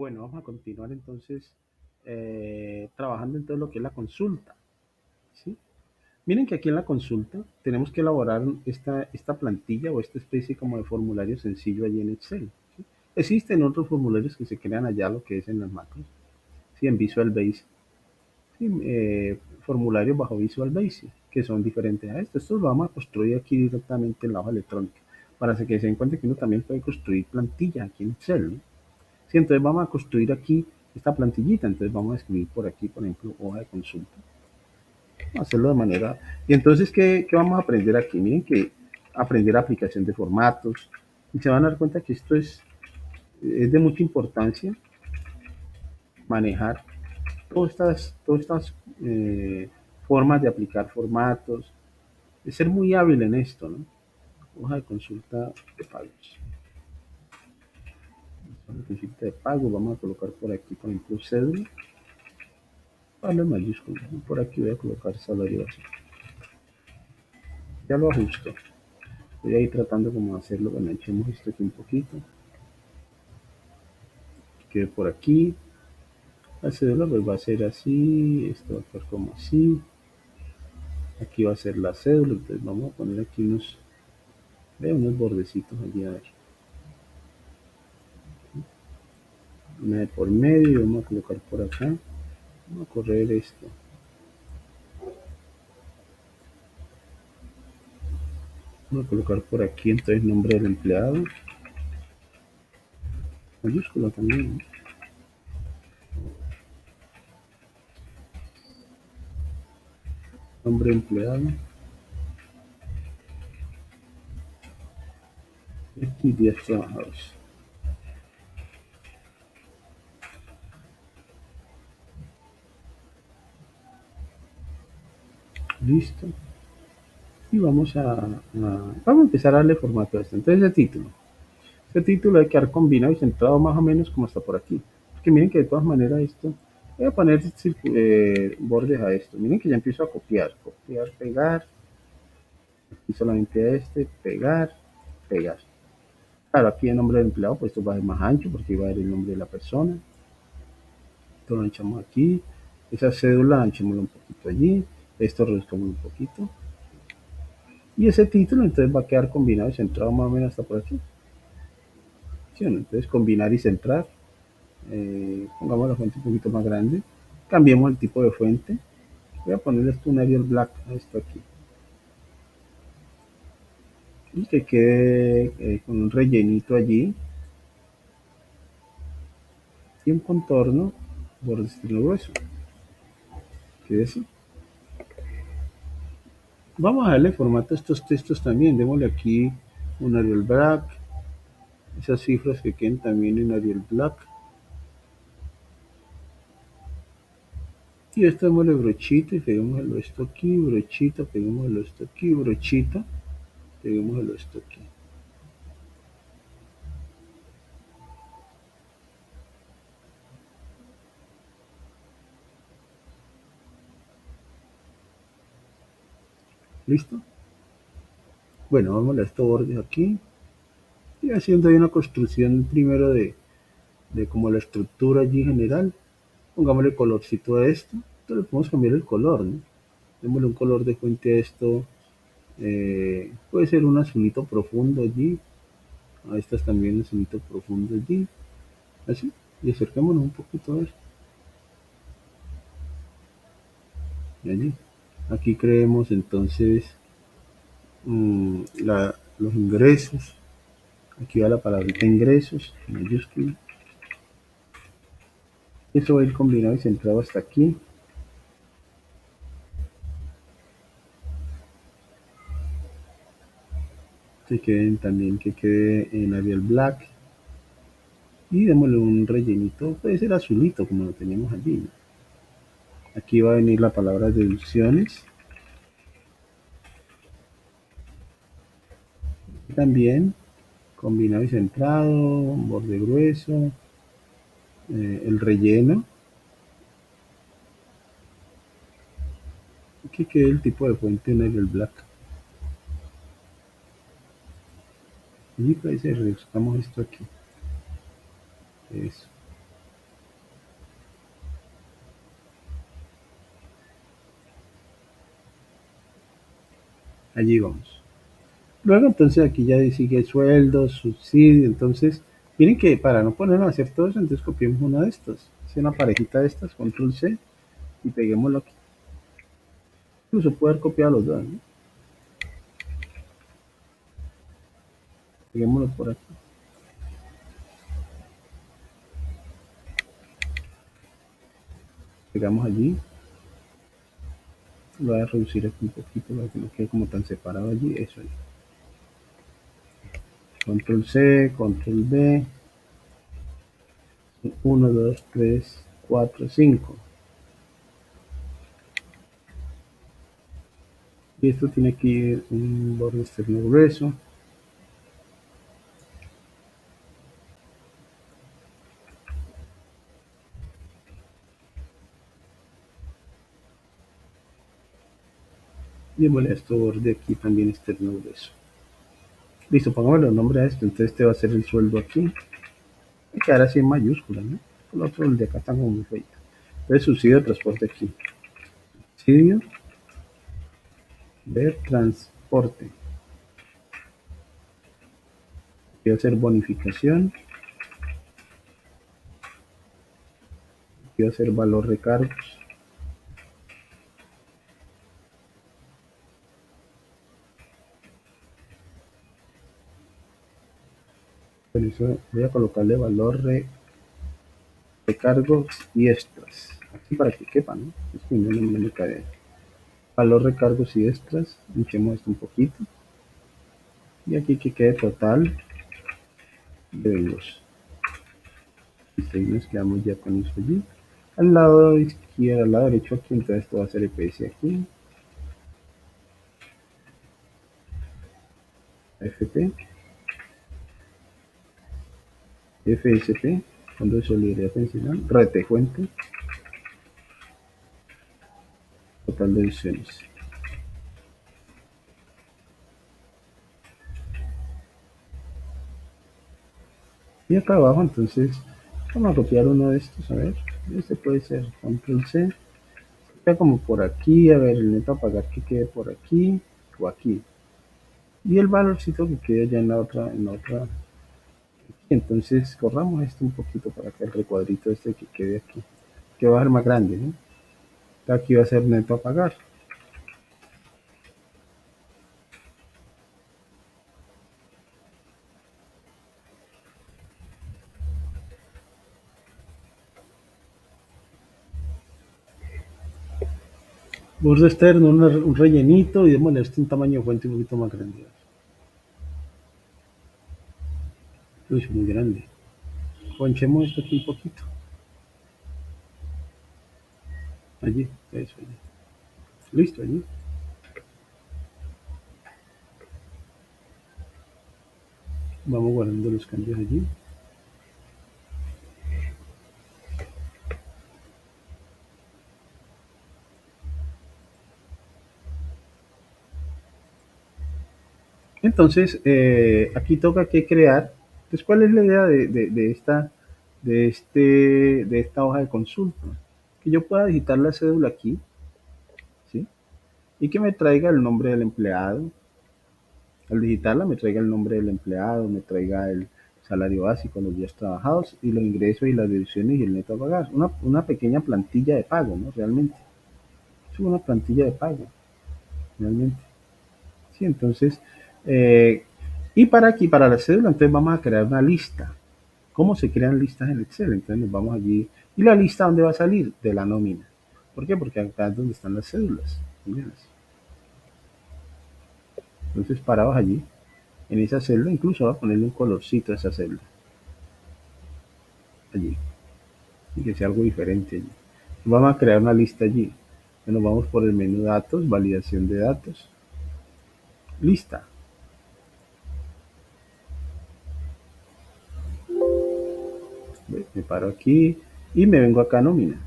Bueno, vamos a continuar entonces trabajando en todo lo que es la consulta, ¿sí? Miren que aquí en la consulta tenemos que elaborar esta plantilla o esta especie como de formulario sencillo allí en Excel, ¿sí? Existen otros formularios que se crean allá, lo que es en las macros, ¿sí? En Visual Basic, ¿sí? Formularios bajo Visual Basic, que son diferentes a estos. Estos lo vamos a construir aquí directamente en la hoja electrónica, para que se den cuenta que uno también puede construir plantillas aquí en Excel, ¿no? Sí, entonces vamos a construir aquí esta plantillita. Entonces vamos a escribir por aquí, por ejemplo, hoja de consulta. Vamos a hacerlo de manera. Y entonces, ¿qué vamos a aprender aquí? Miren que aprender aplicación de formatos. Y se van a dar cuenta que esto es de mucha importancia manejar todas estas formas de aplicar formatos, de ser muy hábil en esto, ¿no? Hoja de consulta de pagos. Hoja de consulta de pagos, vamos a colocar por aquí, por ejemplo, cédula. Vale, mayúscula. Por aquí voy a colocar salario básico. Ya lo ajusto. Voy a ir tratando como de hacerlo. Bueno, echemos esto aquí un poquito. Quede por aquí. La cédula pues va a ser así. Esto va a ser como así. Aquí va a ser la cédula. Entonces vamos a poner aquí unos bordecitos allí a ver. Una de por medio. Vamos a colocar por acá. Vamos a correr esto. Vamos a colocar por aquí entonces nombre del empleado. Mayúscula también, ¿no? Nombre de empleado. Aquí 10 trabajadores. Listo. Y vamos a empezar a darle formato a esto. Entonces el título. Este título debe quedar combinado y centrado más o menos como está por aquí. Porque miren que de todas maneras esto, voy a poner bordes a esto. Miren que ya empiezo a copiar, pegar, y solamente a este, pegar, pegar. Claro, aquí el nombre del empleado, pues esto va a ser más ancho porque va a ser el nombre de la persona. Esto lo anchamos aquí. Esa cédula anchémoslo un poquito allí. Esto reduzcamos un poquito. Y ese título entonces va a quedar combinado y centrado más o menos hasta por aquí. ¿Sí? Entonces combinar y centrar. Pongamos la fuente un poquito más grande, cambiemos el tipo de fuente, voy a ponerle esto un Arial Black a esto aquí, y que quede con un rellenito allí, y un contorno por estilo grueso, quede así. Vamos a darle formato a estos textos también, démosle aquí un Arial Black, esas cifras que queden también en Arial Black, y esto démosle brochita y peguémoslo esto aquí, brochita, peguémoslo esto aquí, brochita, peguémoslo esto aquí. ¿Listo? Bueno, vamos a estos bordes aquí y haciendo ahí una construcción primero de como la estructura allí general. Pongámosle colorcito a esto. Entonces le podemos cambiar el color, ¿no? Démosle un color de fuente a esto. Puede ser un azulito profundo allí. A estas también un azulito profundo allí. Así. Y acerquémonos un poquito a ver. Y allí. Aquí creemos entonces los ingresos. Aquí va la palabrita ingresos, en mayúscula. Eso va a ir combinado y centrado hasta aquí. Que quede en Arial Black. Y démosle un rellenito, puede ser azulito como lo teníamos allí, ¿no? Aquí va a venir la palabra deducciones. Y también combinado y centrado, un borde grueso, el relleno. Que quede el tipo de fuente en el black. Y pues reduzcamos esto aquí. Eso. Allí vamos. Luego entonces aquí ya sigue sueldos, subsidio, entonces miren que para no ponernos a hacer todo eso, entonces copiemos uno de estos. Hace una parejita de estas, control C y peguémoslo aquí. Incluso puedo haber copiado los dos, ¿no? Peguémoslo por aquí. Pegamos allí. Lo voy a reducir aquí un poquito para que no quede como tan separado allí. Eso ahí. Control C, control V. Uno, 2, 3, 4, 5. Y esto tiene aquí un borde externo grueso. Y démosle a este borde aquí también externo grueso. Listo, pongámosle el nombre a esto. Entonces este va a ser el sueldo aquí. Y quedará así en mayúsculas, ¿no? El otro, el de acá está como muy feito. Entonces subsidio de transporte aquí. Subsidio de transporte. Quiero hacer bonificación. Quiero hacer valor recargos. Con eso voy a colocarle valor recargos y extras. Aquí para que quepa, ¿no? Es que no me cae. Valor recargos y extras. Hinchemos esto un poquito. Y aquí que quede total de los. Listo, y nos quedamos ya con eso allí. Al lado izquierdo, al lado derecho aquí, entonces esto va a ser EPS aquí. FP. FSP. Fondo de Solidaridad Pensional. Retecuente. Total de ediciones. Y acá abajo entonces vamos a copiar uno de estos, a ver, este puede ser control C, queda como por aquí, a ver, el neto a pagar que quede por aquí o aquí, y el valorcito que quede ya en la otra, entonces corramos esto un poquito para que el recuadrito este que quede aquí, que va a ser más grande, ¿no? Aquí va a ser neto a pagar. Borde externo, un rellenito y démosle este un tamaño de fuente un poquito más grande. Uy, muy grande. Ponchemos esto aquí un poquito. Allí, eso, allí. Listo, allí. Vamos guardando los cambios allí. Entonces, aquí toca que crear. Entonces, ¿cuál es la idea de esta hoja de consulta? Que yo pueda digitar la cédula aquí, ¿sí? Y que me traiga el nombre del empleado. Al digitarla me traiga el nombre del empleado, me traiga el salario básico, los días trabajados y los ingresos y las deducciones y el neto a pagar. Una pequeña plantilla de pago, ¿no? Realmente. Es una plantilla de pago, realmente. Sí, entonces, eh, y para aquí, para la cédula, entonces vamos a crear una lista. ¿Cómo se crean listas en Excel? Entonces nos vamos allí. ¿Y la lista dónde va a salir? De la nómina. ¿Por qué? Porque acá es donde están las cédulas. Mírenlas. Entonces parados allí, en esa celda, incluso va a ponerle un colorcito a esa celda. Allí. Y que sea algo diferente allí. Vamos a crear una lista allí. Nos vamos por el menú datos, validación de datos. Lista. Me paro aquí y me vengo acá a nómina.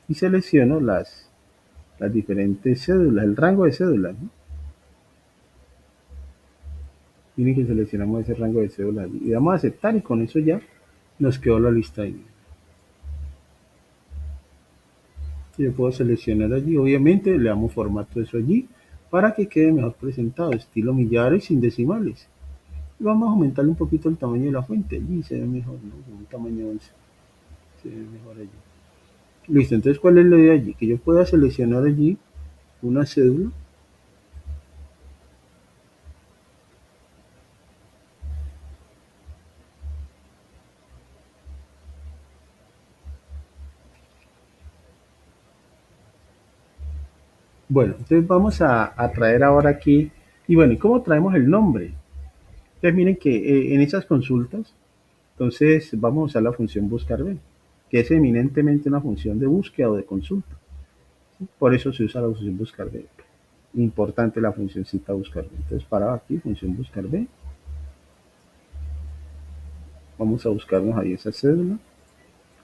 Y selecciono las diferentes cédulas, el rango de cédulas, ¿no? Miren que seleccionamos ese rango de cédulas y damos a aceptar y con eso ya nos quedó la lista ahí. Yo puedo seleccionar allí, obviamente le damos formato eso allí para que quede mejor presentado, estilo millar y sin decimales. Y vamos a aumentarle un poquito el tamaño de la fuente y se ve mejor, ¿no? Con un tamaño 11, se ve mejor allí. Listo, entonces ¿cuál es la idea allí? Que yo pueda seleccionar allí una cédula. Bueno, entonces vamos a traer ahora aquí, y bueno, ¿y cómo traemos el nombre? Entonces miren que en esas consultas, entonces vamos a usar la función buscar B, que es eminentemente una función de búsqueda o de consulta. Por eso se usa la función buscar B. Importante la funcióncita buscar B. Entonces para aquí, función buscar B, vamos a buscarnos ahí esa cédula,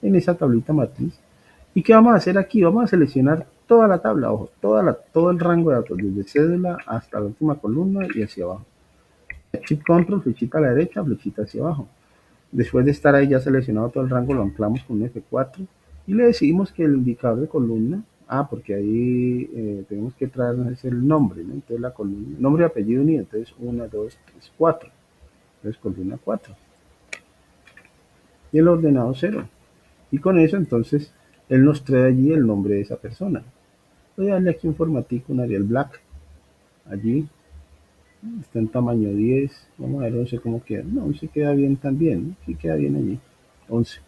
en esa tablita matriz. ¿Y qué vamos a hacer aquí? Vamos a seleccionar toda la tabla, ojo, todo el rango de datos, desde cédula hasta la última columna y hacia abajo. Shift Control, flechita a la derecha, flechita hacia abajo. Después de estar ahí ya seleccionado todo el rango, lo anclamos con un F4 y le decimos que el indicador de columna, porque ahí tenemos que traernos el nombre, ¿no? Entonces la columna, nombre y apellido unido, entonces 1, 2, 3, 4. Entonces columna 4. Y el ordenado 0. Y con eso entonces él nos trae allí el nombre de esa persona. Voy a darle aquí un formatico, un Arial Black. Allí está en tamaño 10. Vamos a ver 11 cómo queda. No, 11 queda bien también, ¿no? Sí queda bien allí. 11.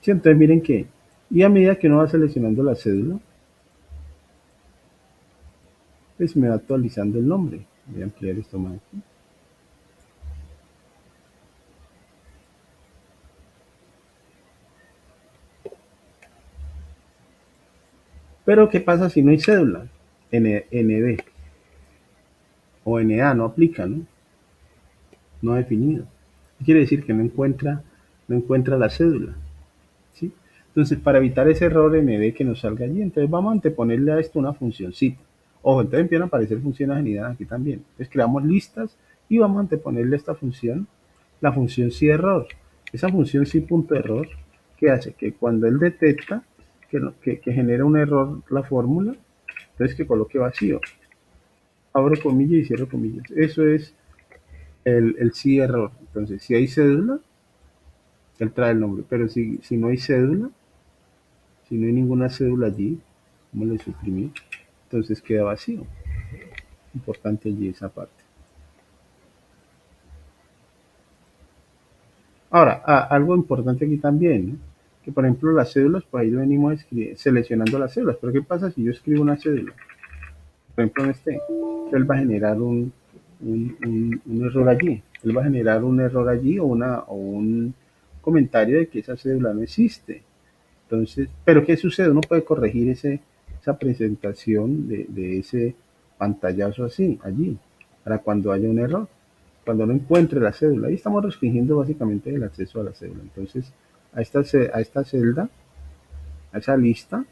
Sí, entonces miren que, y a medida que uno va seleccionando la cédula, pues me va actualizando el nombre. Voy a ampliar esto más aquí. Pero ¿qué pasa si no hay cédula? ND o NA no aplica, ¿no? No definido. Quiere decir que no encuentra la cédula. ¿Sí? Entonces, para evitar ese error ND que nos salga allí, entonces vamos a anteponerle a esto una funcióncita. Ojo, entonces empiezan a aparecer funciones anidadas aquí también. Entonces creamos listas y vamos a anteponerle a esta función la función si error. Esa función si punto error, que hace que cuando él detecta que genera un error la fórmula, entonces que coloque vacío. Abro comillas y cierro comillas. Eso es el si error. Entonces, si hay cédula, él trae el nombre. Pero si no hay cédula, si no hay ninguna cédula allí, ¿cómo le suprimí? Entonces queda vacío. Importante allí esa parte. Ahora, algo importante aquí también, ¿no? Que por ejemplo las cédulas, pues ahí venimos seleccionando las cédulas. Pero ¿qué pasa si yo escribo una cédula? Por ejemplo en este, él va a generar un error allí. Él va a generar un error allí o un comentario de que esa cédula no existe. Entonces, pero ¿qué sucede? Uno puede corregir esa presentación de ese pantallazo así, allí, para cuando haya un error, cuando no encuentre la cédula. Ahí estamos restringiendo básicamente el acceso a la cédula. Entonces, a esta celda, a esa lista,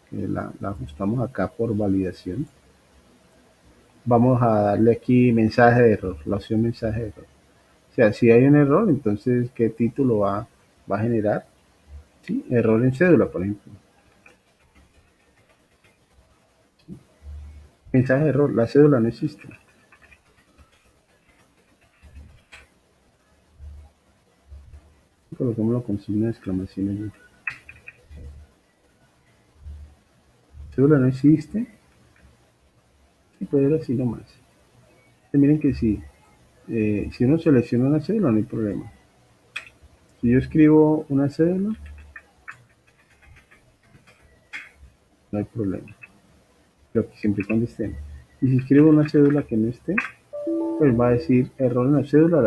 que la ajustamos acá por validación, vamos a darle aquí mensaje de error, la opción mensaje de error. O sea, si hay un error, entonces, ¿qué título va a generar? ¿Sí? Error en cédula, por ejemplo. Mensaje de error, la cédula no existe. Coloquémoslo con signo de exclamación allí. Cédula no existe y puede ir así nomás. Miren que si uno selecciona una cédula no hay problema. Si yo escribo una cédula, no hay problema. Pero siempre y cuando esté. Y si escribo una cédula que no esté, pues va a decir error en la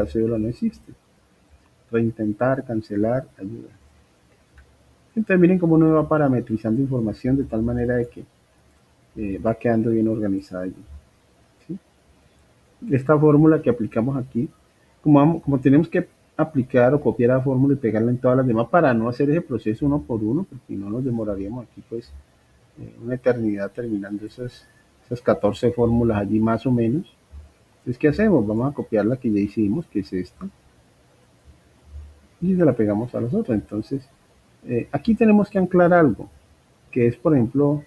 cédula no existe. Reintentar, cancelar, ayuda. Entonces miren cómo uno va parametrizando información de tal manera de que va quedando bien organizada allí. ¿Sí? Esta fórmula que aplicamos aquí, como tenemos que aplicar o copiar la fórmula y pegarla en todas las demás para no hacer ese proceso uno por uno, porque no nos demoraríamos aquí pues una eternidad terminando esas 14 fórmulas allí más o menos. Entonces, ¿qué hacemos? Vamos a copiar la que ya hicimos, que es esta, y se la pegamos a las otras. Entonces, aquí tenemos que anclar algo, que es, por ejemplo,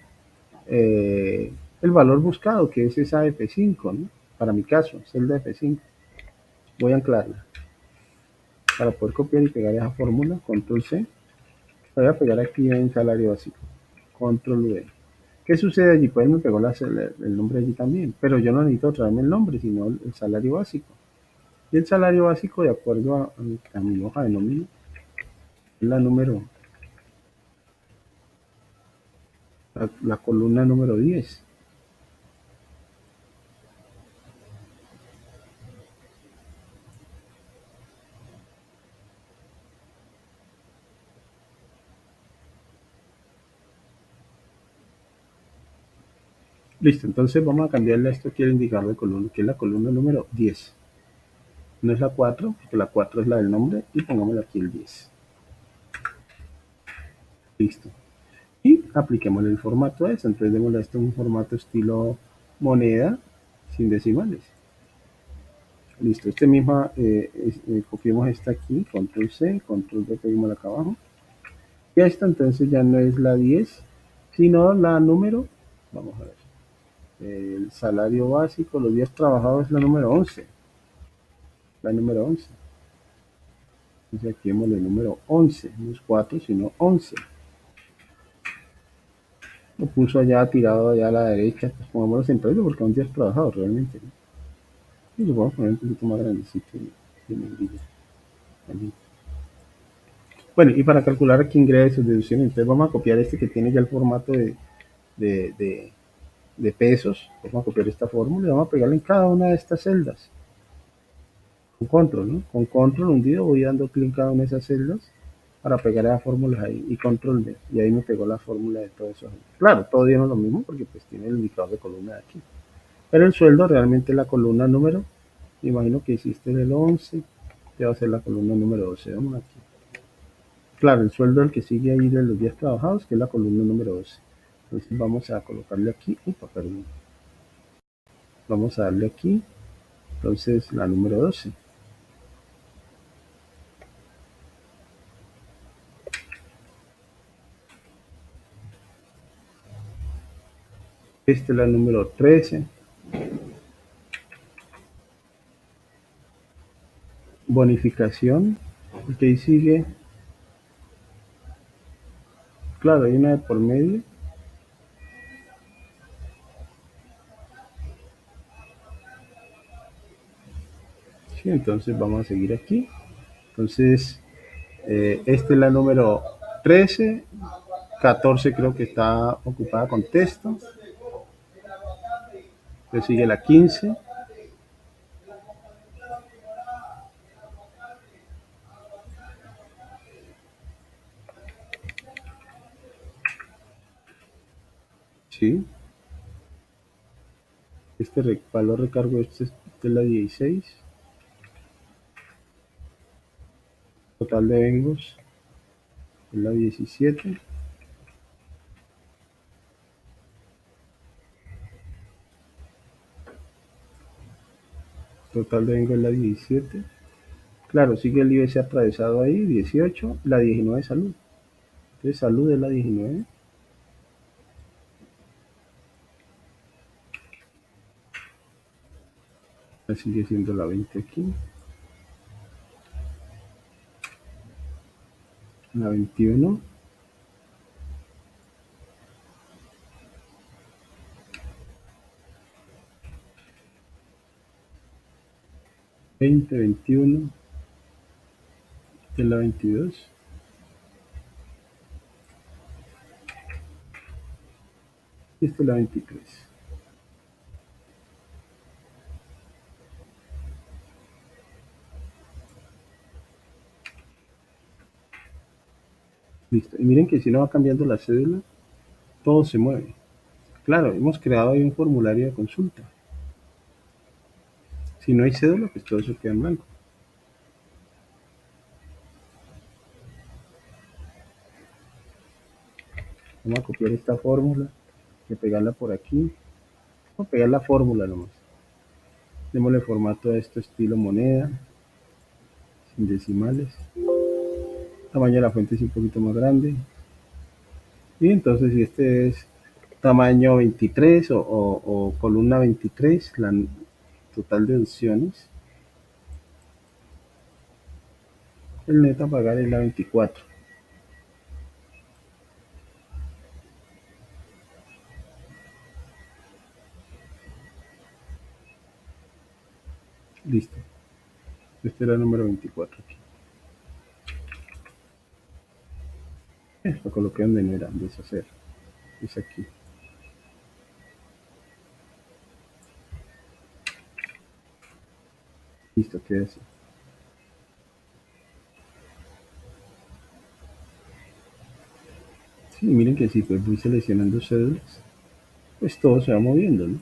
el valor buscado, que es esa F5, ¿no? Para mi caso, celda F5. Voy a anclarla. Para poder copiar y pegar esa fórmula, control C, voy a pegar aquí en salario básico, control V. ¿Qué sucede allí? Pues me pegó el nombre allí también, pero yo no necesito traerme el nombre, sino el salario básico. Y el salario básico, de acuerdo a mi hoja de nómina, es la columna número 10. Listo, entonces vamos a cambiarle a esto aquí el indicador de columna, que es la columna número 10. No es la 4, porque la 4 es la del nombre, y pongámosle aquí el 10. Listo. Y apliquémosle el formato a eso. Entonces démosle a esto un formato estilo moneda sin decimales. Listo, este misma, copiemos esta aquí, control C, control V, peguémosla acá abajo. Y esta entonces ya no es la 10, sino la número, vamos a ver, el salario básico, los días trabajados es la número 11. La número 11. Entonces aquí vemos el número 11, no es 4, sino 11. Lo puso allá tirado allá a la derecha, pues pongámoslo en precio porque son días trabajados realmente, ¿no? Y lo vamos a poner un poquito más grandecito y negrilla. Allí. Bueno, y para calcular aquí ingresos, deducciones, entonces vamos a copiar este que tiene ya el formato de, de, de pesos. Vamos a copiar esta fórmula y vamos a pegarla en cada una de estas celdas. Con control, ¿no? Con control hundido voy dando clic en cada una de esas celdas para pegar las fórmulas ahí y control D. Y ahí me pegó la fórmula de todo eso. Claro, todo dieron lo mismo porque pues tiene el indicador de columna de aquí. Pero el sueldo realmente es la columna número. Imagino que hiciste el 11, te va a ser la columna número 12. Vamos aquí. Claro, el sueldo es el que sigue ahí de los días trabajados, que es la columna número 12. Entonces vamos a colocarle aquí. Upa, perdón. Vamos a darle aquí. Entonces la número 12. Esta es la número 13. Bonificación. Y que ahí sigue. Claro, hay una de por medio. Sí, entonces vamos a seguir aquí. Entonces, esta es la número 13. 14 creo que está ocupada con texto. Le sigue la 15. Sí. Este valor recargo, este es la 16. Total de vengos es la 17. Total de vengos es la 17. Claro, sigue el IBC atravesado ahí, 18. La 19 salud. Entonces salud es la 19. La sigue siendo la 20 aquí. La 21. Veinte, 21. Esta es la 22. Y esta es la 23. Listo. Y miren que si no va cambiando la cédula, todo se mueve. Claro, hemos creado ahí un formulario de consulta. Si no hay cédula, pues todo eso queda en blanco. Vamos a copiar esta fórmula y pegarla por aquí. Vamos a pegar la fórmula nomás. Démosle formato a esto estilo moneda, sin decimales. El tamaño de la fuente es un poquito más grande. Y entonces, si este es tamaño 23 o columna 23, la total de opciones. El neto a pagar es la 24. Listo. Este era el número 24 aquí. Lo coloqué donde no era, deshacer. Es aquí. Listo, queda así. Sí, miren que si pues voy seleccionando cédulas, pues todo se va moviendo, ¿no?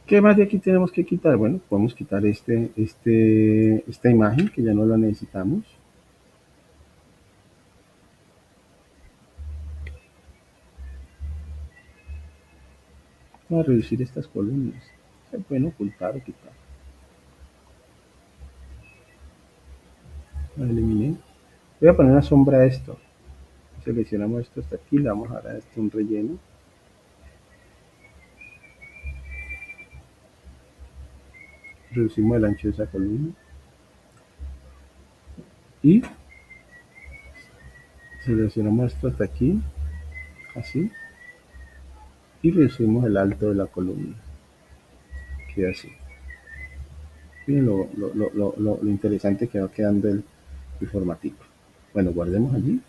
¿Qué más de aquí tenemos que quitar? Bueno, podemos quitar esta imagen que ya no la necesitamos. Vamos a reducir estas columnas. Se pueden ocultar o quitar. La eliminé. Voy a poner una sombra a esto. Seleccionamos esto hasta aquí, le vamos a dar a esto un relleno. Reducimos el ancho de esa columna. Y seleccionamos esto hasta aquí, así. Y reducimos el alto de la columna. Queda así. Miren lo interesante que va quedando el formatico. Bueno, guardemos allí.